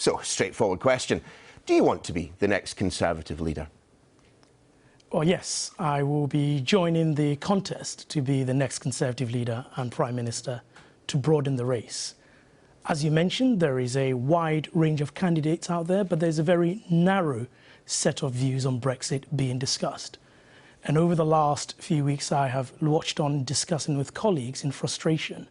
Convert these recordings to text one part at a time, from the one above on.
So, straightforward question. Do you want to be the next Conservative leader? Well, yes, I will be joining the contest to be the next Conservative leader and Prime Minister to broaden the race. As you mentioned, there is a wide range of candidates out there, but there's a very narrow set of views on Brexit being discussed. And over the last few weeks, I have watched on discussing with colleagues in frustration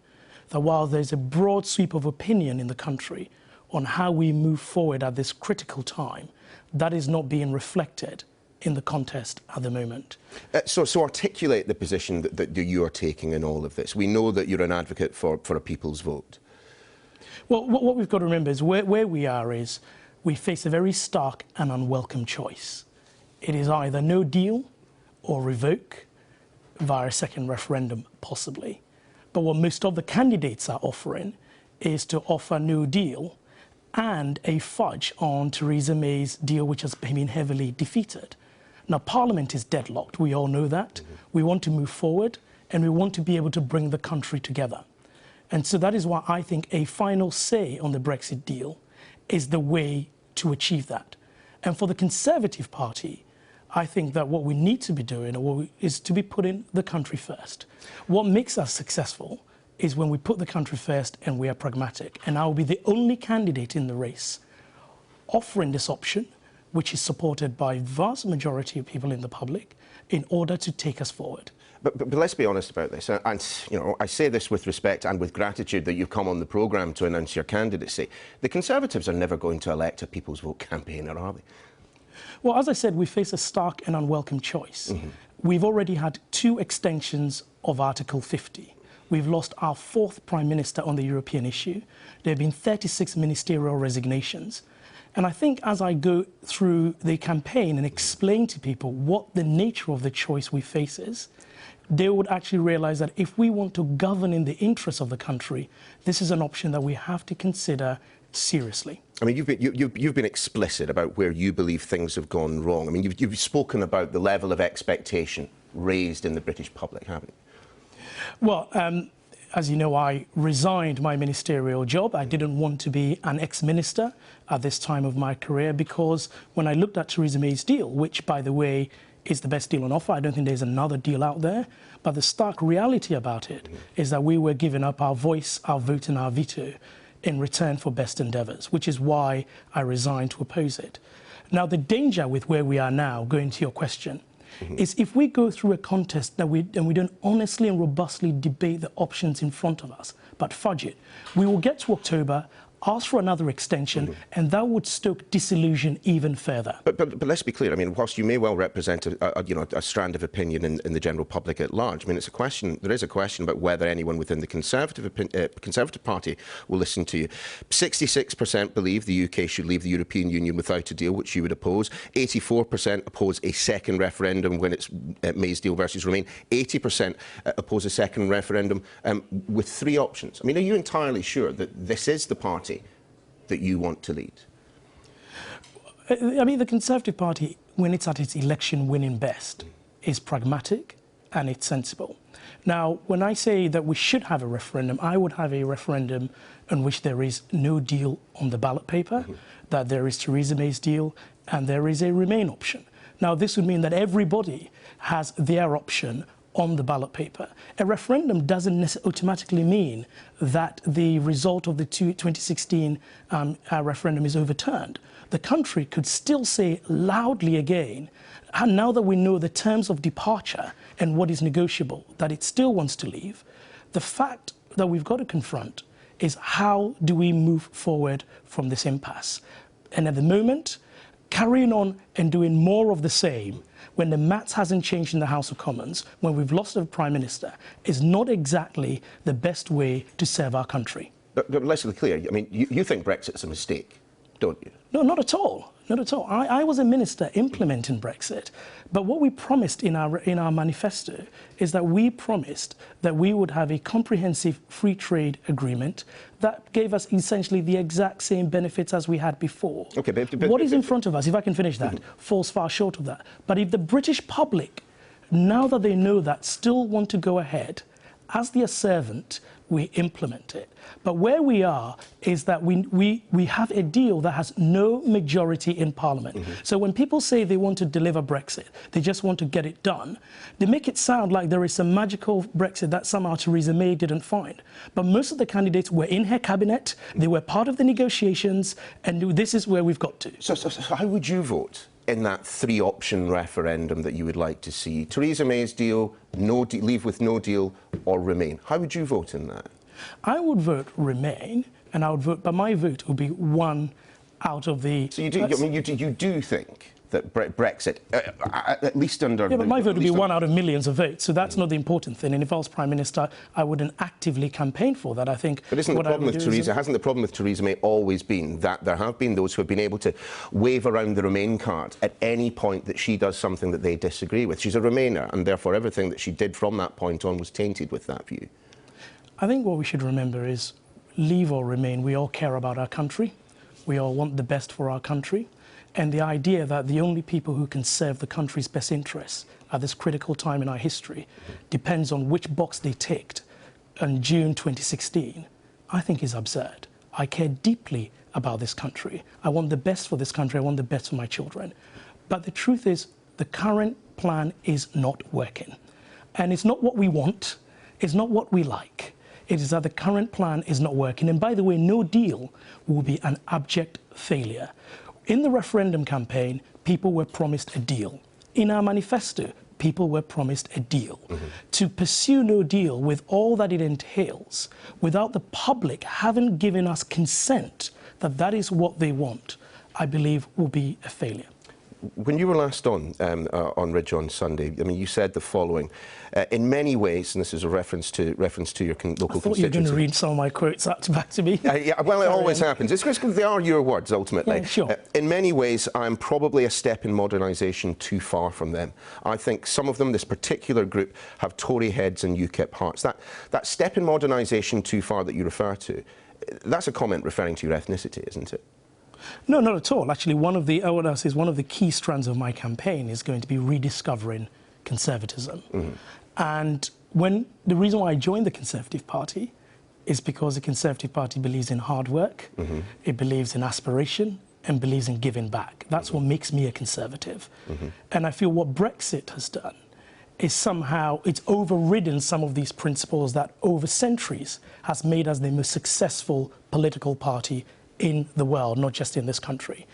that while there's a broad sweep of opinion in the country on how we move forward at this critical time, that is not being reflected in the contest at the moment. So articulate the position that you are taking in all of this. We know that you're an advocate for a people's vote. Well, what we've got to remember is where we are is we face a very stark and unwelcome choice. It is either no deal or revoke via a second referendum, possibly. But what most of the candidates are offering is to offer no deal and a fudge on Theresa May's deal, which has been heavily defeated. Now, Parliament is deadlocked. We all know that. We want to move forward, and we want to be able to bring the country together. And so that is why I think a final say on the Brexit deal is the way to achieve that. And for the Conservative Party, I think that what we need to be doing is to be putting the country first. What makes us successful is when we put the country first and we are pragmatic. And I will be the only candidate in the race offering this option, which is supported by the vast majority of people in the public, in order to take us forward. But let's be honest about this, and you know, I say this with respect and with gratitude that you've come on the programme to announce your candidacy. The Conservatives are never going to elect a people's vote campaigner, are they? Well, as I said, we face a stark and unwelcome choice. We've already had 2 extensions of Article 50. We've lost our 4th Prime Minister on the European issue. There have been 36 ministerial resignations. And I think as I go through the campaign and explain to people what the nature of the choice we face is, they would actually realise that if we want to govern in the interests of the country, this is an option that we have to consider seriously. I mean, you've been explicit about where you believe things have gone wrong. I mean, you've spoken about the level of expectation raised in the British public, haven't you? Well, as you know, I resigned my ministerial job. I didn't want to be an ex-minister at this time of my career because when I looked at Theresa May's deal, which, by the way, is the best deal on offer, I don't think there's another deal out there, but the stark reality about it is that we were giving up our voice, our vote and our veto in return for best endeavours, which is why I resigned to oppose it. Now, the danger with where we are now, going to your question, is if we go through a contest and we don't honestly and robustly debate the options in front of us, but fudge it, we will get to October, ask for another extension, and that would stoke disillusion even further. But let's be clear. I mean, whilst you may well represent a strand of opinion in the general public at large, I mean, there is a question about whether anyone within the Conservative Party will listen to you. 66% believe the UK should leave the European Union without a deal, which you would oppose. 84% oppose a second referendum when it's May's deal versus Remain. 80% oppose a second referendum with 3 options. I mean, are you entirely sure that this is the party that you want to lead? I mean, the Conservative Party, when it's at its election winning best, is pragmatic and it's sensible. Now, when I say that we should have a referendum, I would have a referendum in which there is no deal on the ballot paper, that there is Theresa May's deal, and there is a Remain option. Now, this would mean that everybody has their option on the ballot paper. A referendum doesn't automatically mean that the result of the 2016 referendum is overturned. The country could still say loudly again, and now that we know the terms of departure and what is negotiable, that it still wants to leave. The fact that we've got to confront is how do we move forward from this impasse? And at the moment, carrying on and doing more of the same when the maths hasn't changed in the House of Commons, when we've lost a Prime Minister, is not exactly the best way to serve our country. But let's be clear, I mean, you think Brexit's a mistake, don't you? No, not at all. Not at all. I was a minister implementing Brexit, but what we promised in our manifesto is that we promised that we would have a comprehensive free trade agreement that gave us essentially the exact same benefits as we had before. Okay, what is in front of us, if I can finish that, falls far short of that. But if the British public, now that they know that, still want to go ahead as their servant we implement it. But where we are is that we have a deal that has no majority in Parliament. So when people say they want to deliver Brexit, they just want to get it done, they make it sound like there is some magical Brexit that somehow Theresa May didn't find. But most of the candidates were in her cabinet, they were part of the negotiations, and this is where we've got to. So how would you vote in that three-option referendum that you would like to see? Theresa May's deal, leave with no deal, or remain. How would you vote in that? I would vote remain, and I would vote, but my vote would be one out of the... So you do, I mean, you do think that Brexit, at least under... Yeah, but my vote would be one out of millions of votes, so that's not the important thing. And if I was Prime Minister, I wouldn't actively campaign for that. I think... But isn't the problem with Theresa, hasn't the problem with Theresa May always been that there have been those who have been able to wave around the Remain card at any point that she does something that they disagree with? She's a Remainer, and therefore everything that she did from that point on was tainted with that view. I think what we should remember is, leave or remain, we all care about our country. We all want the best for our country. And the idea that the only people who can serve the country's best interests at this critical time in our history depends on which box they ticked in June 2016, I think is absurd. I care deeply about this country. I want the best for this country. I want the best for my children. But the truth is, the current plan is not working. And it's not what we want. It's not what we like. It is that the current plan is not working. And by the way, no deal will be an abject failure. In the referendum campaign, people were promised a deal. In our manifesto, people were promised a deal. To pursue no deal with all that it entails, without the public having given us consent that that is what they want, I believe will be a failure. When you were last on Ridge on Sunday, I mean, you said the following: in many ways, and this is a reference to your local constituency. I thought you were going to read some of my quotes back to me. Yeah, well, it always happens. It's because they are your words, ultimately. Yeah, sure. In many ways, I'm probably a step in modernisation too far from them. I think some of them, this particular group, have Tory heads and UKIP hearts. That step in modernisation too far that you refer to, that's a comment referring to your ethnicity, isn't it? No, not at all. Actually, one of the key strands of my campaign is going to be rediscovering conservatism. And the reason why I joined the Conservative Party is because the Conservative Party believes in hard work, it believes in aspiration, and believes in giving back. That's what makes me a conservative. And I feel what Brexit has done is somehow it's overridden some of these principles that over centuries has made us the most successful political party in the world, not just in this country.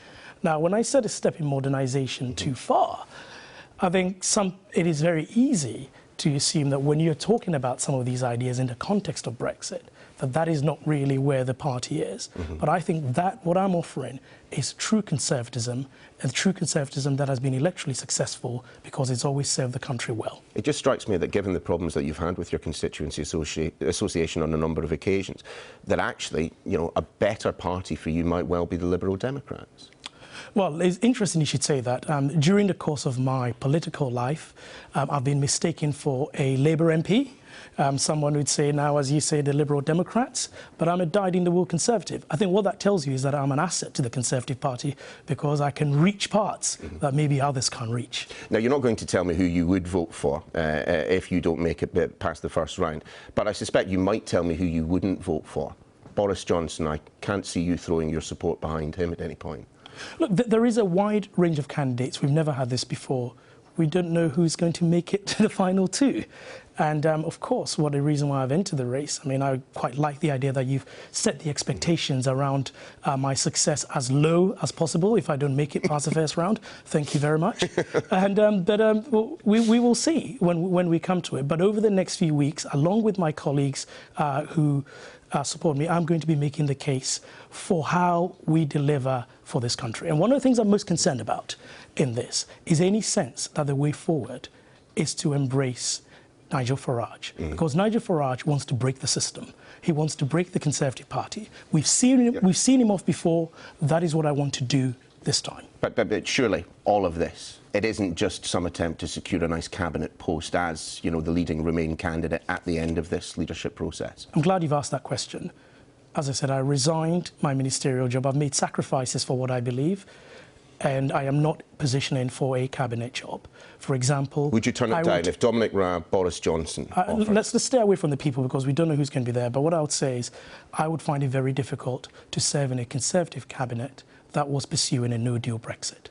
Now, when I said a step in modernisation too far, I think it is very easy to assume that when you're talking about some of these ideas in the context of Brexit, that is not really where the party is. But I think that what I'm offering is true conservatism, and true conservatism that has been electorally successful because it's always served the country well. It just strikes me that given the problems that you've had with your constituency association on a number of occasions, that actually, you know, a better party for you might well be the Liberal Democrats. Well, it's interesting you should say that. During the course of my political life, I've been mistaken for a Labour MP. Someone would say now, as you say, the Liberal Democrats, but I'm a dyed-in-the-wool Conservative. I think what that tells you is that I'm an asset to the Conservative Party because I can reach parts that maybe others can't reach. Now, you're not going to tell me who you would vote for if you don't make it past the first round, but I suspect you might tell me who you wouldn't vote for. Boris Johnson, I can't see you throwing your support behind him at any point. Look, there is a wide range of candidates. We've never had this before. We don't know who's going to make it to the final two. And of course, what the reason why I've entered the race, I mean, I quite like the idea that you've set the expectations around my success as low as possible if I don't make it past the first round. Thank you very much. And we will see when we come to it. But over the next few weeks, along with my colleagues who support me, I'm going to be making the case for how we deliver for this country. And one of the things I'm most concerned about in this is any sense that the way forward is to embrace Nigel Farage, because Nigel Farage wants to break the system. He wants to break the Conservative Party. We've seen him off before. That is what I want to do this time. But surely all of this, it isn't just some attempt to secure a nice cabinet post as, you know, the leading Remain candidate at the end of this leadership process. I'm glad you've asked that question. As I said, I resigned my ministerial job. I've made sacrifices for what I believe. and I am not positioning for a cabinet job. For example... Would you turn it down if Dominic Raab, Boris Johnson offered? Let's stay away from the people because we don't know who's going to be there. But what I would say is I would find it very difficult to serve in a Conservative cabinet that was pursuing a no-deal Brexit.